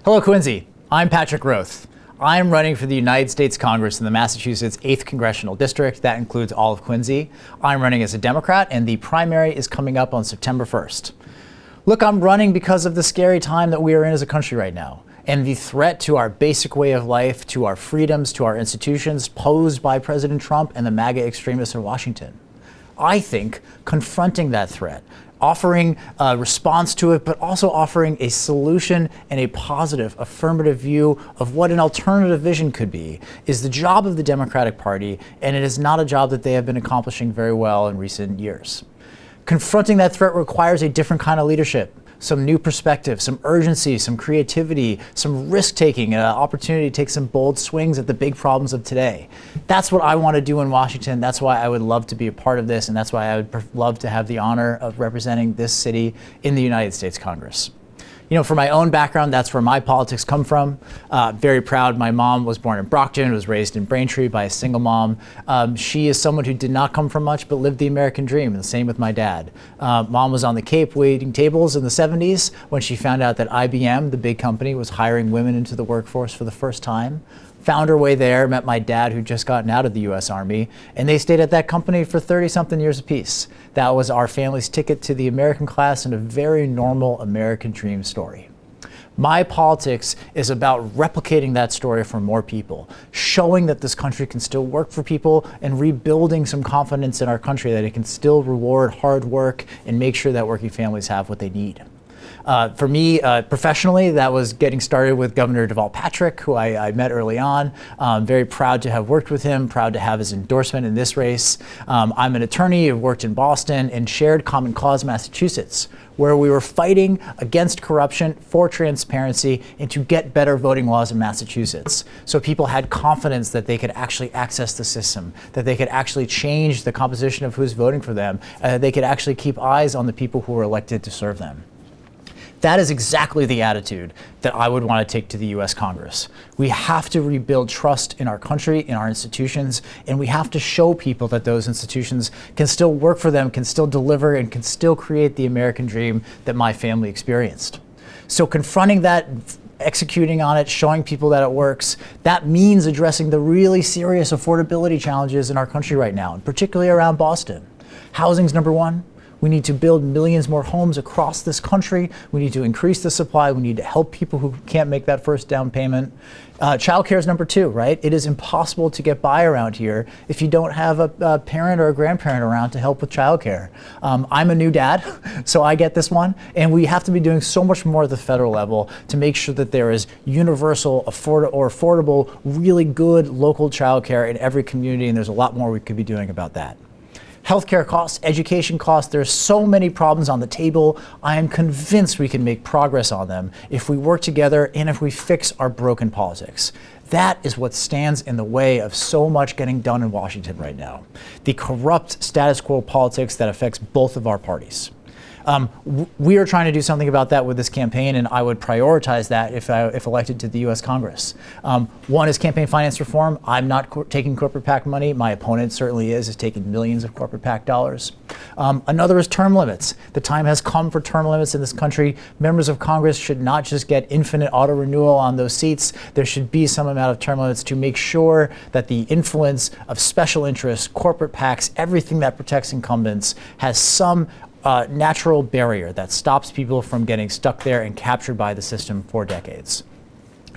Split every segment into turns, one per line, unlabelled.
Hello, Quincy. I'm Patrick Roath. I'm running for the United States Congress in the Massachusetts 8th Congressional District. That includes all of Quincy. I'm running as a Democrat, and the primary is coming up on September 1st. Look, I'm running because of the scary time that we are in as a country right now, and the threat to our basic way of life, to our freedoms, to our institutions posed by President Trump and the MAGA extremists in Washington. I think confronting that threat, offering a response to it, but also offering a solution and a positive, affirmative view of what an alternative vision could be, is the job of the Democratic Party, and it is not a job that they have been accomplishing very well in recent years. Confronting that threat requires a different kind of leadership. Some new perspective, some urgency, some creativity, some risk-taking, an opportunity to take some bold swings at the big problems of today. That's what I want to do in Washington. That's why I would love to be a part of this, and that's why I would love to have the honor of representing this city in the United States Congress. You know, for my own background, that's where my politics come from. Very proud. My mom was born in Brockton, was raised in Braintree by a single mom. She is someone who did not come from much, but lived the American dream, and the same with my dad. Mom was on the Cape waiting tables in the 70s when she found out that IBM, the big company, was hiring women into the workforce for the first time. Found her way there, met my dad who'd just gotten out of the US Army, and they stayed at that company for 30-something years apiece. That was our family's ticket to the American class and a very normal American dream story. My politics is about replicating that story for more people, showing that this country can still work for people, and rebuilding some confidence in our country that it can still reward hard work and make sure that working families have what they need. For me, professionally, that was getting started with Governor Deval Patrick, who I met early on. Very proud to have worked with him, proud to have his endorsement in this race. I'm an attorney, I've worked in Boston and shared Common Cause Massachusetts, where we were fighting against corruption, for transparency, and to get better voting laws in Massachusetts. So people had confidence that they could actually access the system, that they could actually change the composition of who's voting for them, they could actually keep eyes on the people who were elected to serve them. That is exactly the attitude that I would want to take to the US Congress. We have to rebuild trust in our country, in our institutions, and we have to show people that those institutions can still work for them, can still deliver, and can still create the American dream that my family experienced. So confronting that, executing on it, showing people that it works, that means addressing the really serious affordability challenges in our country right now, and particularly around Boston. Housing's number one. We need to build millions more homes across this country. We need to increase the supply. We need to help people who can't make that first down payment. Childcare is number two, right? It is impossible to get by around here if you don't have a parent or a grandparent around to help with childcare. I'm a new dad, so I get this one. And we have to be doing so much more at the federal level to make sure that there is universal, affordable, really good local childcare in every community, and there's a lot more we could be doing about that. Healthcare costs, education costs, there's so many problems on the table. I am convinced we can make progress on them if we work together and if we fix our broken politics. That is what stands in the way of so much getting done in Washington right now. The corrupt status quo politics that affects both of our parties. We are trying to do something about that with this campaign, and I would prioritize that if elected to the U.S. Congress. One is campaign finance reform. I'm not taking corporate PAC money. My opponent certainly is taking millions of corporate PAC dollars. Another is term limits. The time has come for term limits in this country. Members of Congress should not just get infinite auto renewal on those seats. There should be some amount of term limits to make sure that the influence of special interests, corporate PACs, everything that protects incumbents has some natural barrier that stops people from getting stuck there and captured by the system for decades.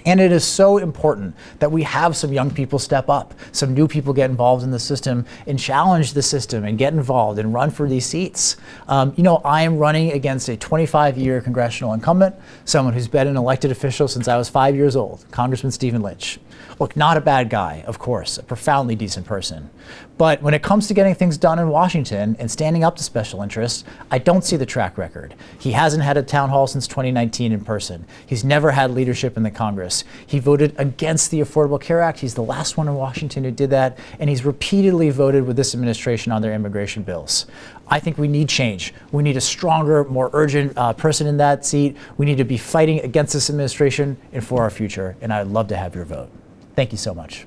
And it is so important that we have some young people step up, some new people get involved in the system and challenge the system and get involved and run for these seats. You know, I am running against a 25-year congressional incumbent, someone who's been an elected official since I was 5 years old, Congressman Stephen Lynch. Look, not a bad guy, of course, a profoundly decent person. But when it comes to getting things done in Washington and standing up to special interests, I don't see the track record. He hasn't had a town hall since 2019 in person. He's never had leadership in the Congress. He voted against the Affordable Care Act. He's the last one in Washington who did that, and he's repeatedly voted with this administration on their immigration bills. I think we need change. We need a stronger, more urgent person in that seat. We need to be fighting against this administration and for our future, and I'd love to have your vote. Thank you so much.